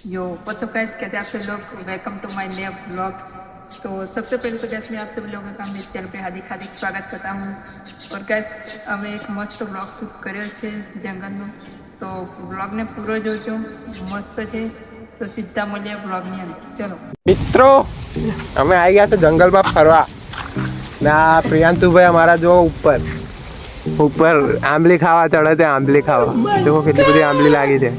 यो WhatsApp guys, कैसे आप सभी लोग। वेलकम टू माय नया ब्लॉग। तो सबसे पहले तो गैस मैं आप सभी लोगों का मेरे चैनल पे हार्दिक स्वागत करता हूँ। और गैस અમે એક મસ્ત બ્લોગ શૂટ કર્યો છે જંગલનો, તો બ્લોગને પૂરો જોજો, મસ્ત છે। તો સીધા મળીએ બ્લોગની અંદર, ચલો મિત્રો। અમે આવી ગયા છે જંગલમાં ફરવા ને આ પ્રિયાંશુભાઈ અમારા જો ઉપર આંબલી ખાવા ચડે છે। આંબલી ખાવા देखो કેટલી બધી આંબલી લાગી છે।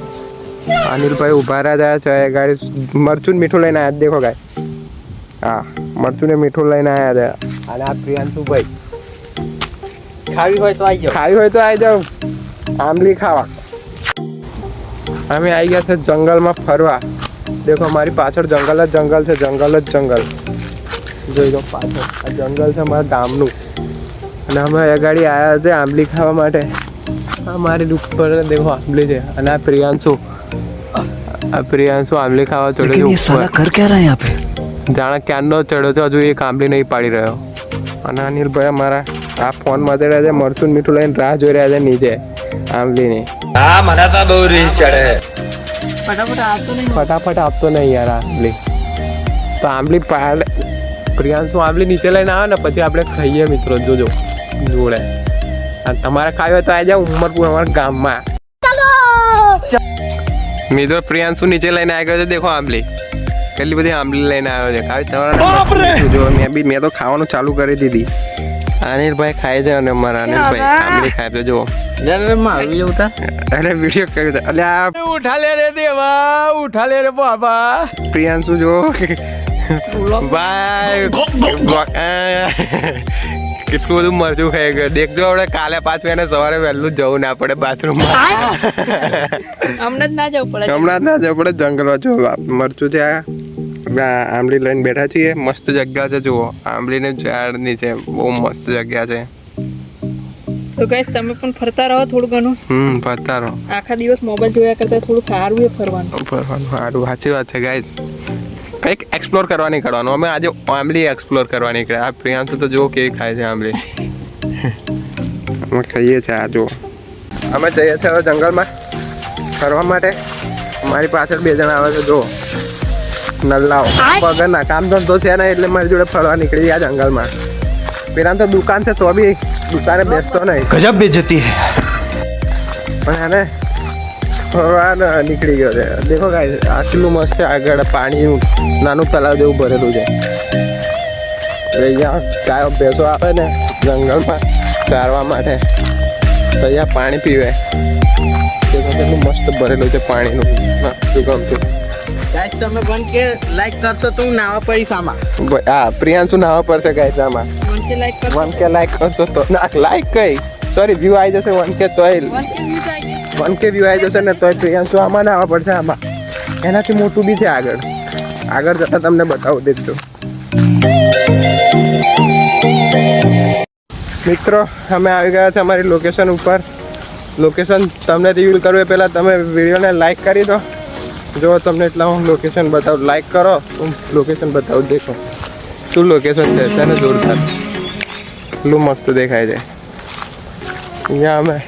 અનિલભાઈ ઉભા રહ્યા છે ગાડી મરચું મીઠું લઈને આવ્યા। देखो ગાય હા મરચું ને મીઠું લઈને આવ્યા છે। અને આ પ્રિયાંશુભાઈ ખાવી હોય તો આવી જાઓ આંબલી ખાવા। અમે આવી ગયા છે જંગલમાં ફરવા। देखो हमारी पाछળ जंगल જ जंगल છે। जंगल જોઈ લો પાછળ આ જંગલ છે અમારા ગામનું। અને અમે આ ગાડી આવ્યા છે આંબલી ખાવા માટે। અમારી ઉપર देखो આંબલી છે। અને આ પ્રિયાંશુ આંબલી ખાવા ચડ્યો છે ઉપર। कर क्या रहा है यहाँ पे? જાણે ક્યારનો ચડ્યો છે, હજુ એક આંબલી નહીં પાડી રહ્યો। અને અનિલભાઈ અમારા આ ફોન મળી રહ્યા છે, મરચું મીઠું લઈને રાહ જોઈ રહ્યા છે નીચે આંબલીની। हाँ मना तो बहुत रीच चढ़े। ફટાફટ આપતો નહીં યાર આંબલી। તો આંબલી પ્રિયાંશુ આંબલી નીચે લઈને આવે ને પછી આપણે ખાઈએ મિત્રો, જોજો જોડે। તમારે ખાવી હોય તો આવી જાઓ ઉમરપુર અમારા ગામમાં। મિત્રો પ્રિયાંશુ નીચે લઈને આવી ગયો છે। देखो આંબલી કેટલી બધી આંબલી લઈને આવ્યો છે। ખાવી તમારા જો મેં તો ખાવાનું ચાલુ કરી દીધી। અનિલભાઈ ખાય છે અને અમારા અનિલભાઈ આંબલી ખાય છે જો। અરે વિડીયો કર્યો હતો। અલે આ ઉઠા લે રે દેવા, ઉઠા લે રે બાબા। પ્રિયાંશુ જો ભાઈ કેટલું બધું મરચું ખાઈ ગયો। દેખજો આપણે કાલે પાછું એને સવારે વહેલું જવું ના પડે બાથરૂમમાં। હમણાં જ ના જવું પડે જંગલમાં જો મરચું છે। આંબલી લઈને બેઠા છીએ। મસ્ત જગ્યા છે જુઓ, આંબલીને ઝાડ નીચે બહુ મસ્ત જગ્યા છે। તો ગાઈસ તમે પણ ફરતા રહો થોડું ઘણું। ફરતા રહો। આખા દિવસ મોબાઈલ જોયા કરતા થોડું સારું એ ફરવાનું સારું, સાચી વાત છે ગાઈસ। કંઈક એક્સપ્લોર કરવા નીકળવાનું। અમે આજે આંબલી એક્સપ્લોર કરવા નીકળ્યા। આ પ્રિયાંશુ તો જો કેવી ખાય છે આંબલી। અમે ખાઈએ છીએ આ જો। અમે જઈએ છીએ હવે જંગલમાં ફરવા માટે। મારી પાછળ બે જણા આવે છે જો નલ્લાઓ। પગરના કામ ધંધો છે ને એટલે મારી જોડે ફરવા નીકળી ગયા જંગલમાં। પેલા તો દુકાન છે તો બી દુકાને બેસતો નહીં। गजब बेइज्जती है। પણ એને ફરવા નીકળી ગયો છે। દેખો ગાઈસ આટલું મસ્ત છે આગળ પાણીનું નાનું તળાવ જેવું ભરેલું છે। અહીંયા ગાયો ભેંસો આવે ને જંગલમાં ચારવા માટે તો અહીંયા પાણી પીવે। કેટલું મસ્ત ભરેલું છે પાણીનું, ગમતું। ગાઈસ તમે બન કે લાઈક કરશો તો હું નાવા પડીશ આમાં। હા પ્રિયાંશુ નાવા પડશે ગાઈસ આમાં। 1K લાઈક કરો, 1K લાઈક કરશો તો ના લાઈક કઈ સોરી વ્યૂ આવી જશે 1K તોય 1K વ્યૂ આવી જશે ને તોય પ્રિયાંશુ આમાં નાવા પડશે આમાં। એનાથી મોટું બી છે આગળ જતાં તમને બતાવું દેજો મિત્રો। અમે આવી ગયા છે અમારી લોકેશન ઉપર। લોકેશન તમને રિવીલ કરવું એ પહેલાં તમે વિડીયોને લાઈક કરી દો। જો તમને એટલા હું લોકેશન બતાવું, લાઈક કરો હું લોકેશન બતાવું। દેખો શું લોકેશન છે તેને જોરદાર, એટલું મસ્ત દેખાય છે। અહીંયા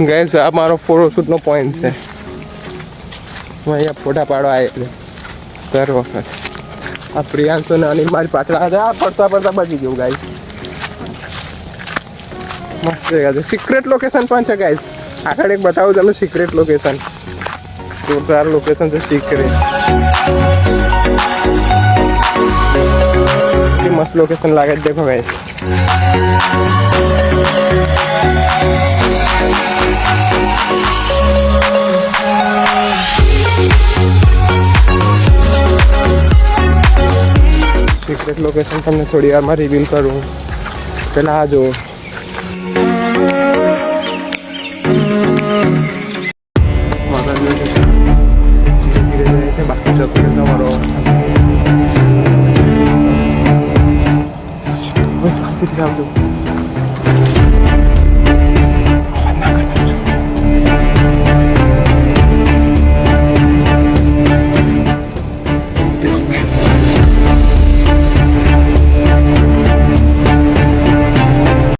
ગેસ આ મારો ફોટોશૂટનો પોઈન્ટ છે। હું અહીંયા ફોટા પાડવા આવ્યો દર વખત। આ પ્રિયાંશુ અને અનિલ મારી પાછળ આવે છે। આ પડતા બચી ગયું ગાઈસ। મસ્ત જગ્યા છે। સિક્રેટ લોકેશન પણ છે ગાઈસ। આગળ એક બતાવું તમને સિક્રેટ લોકેશન। જોરદાર લોકેશન છે સિક્રેટ। મસ્ત લોકેશન લાગે છે देखो गाइस। સિક્રેટ લોકેશન તમને થોડી વારમાં રિવીલ કરું। પહેલાં આ જો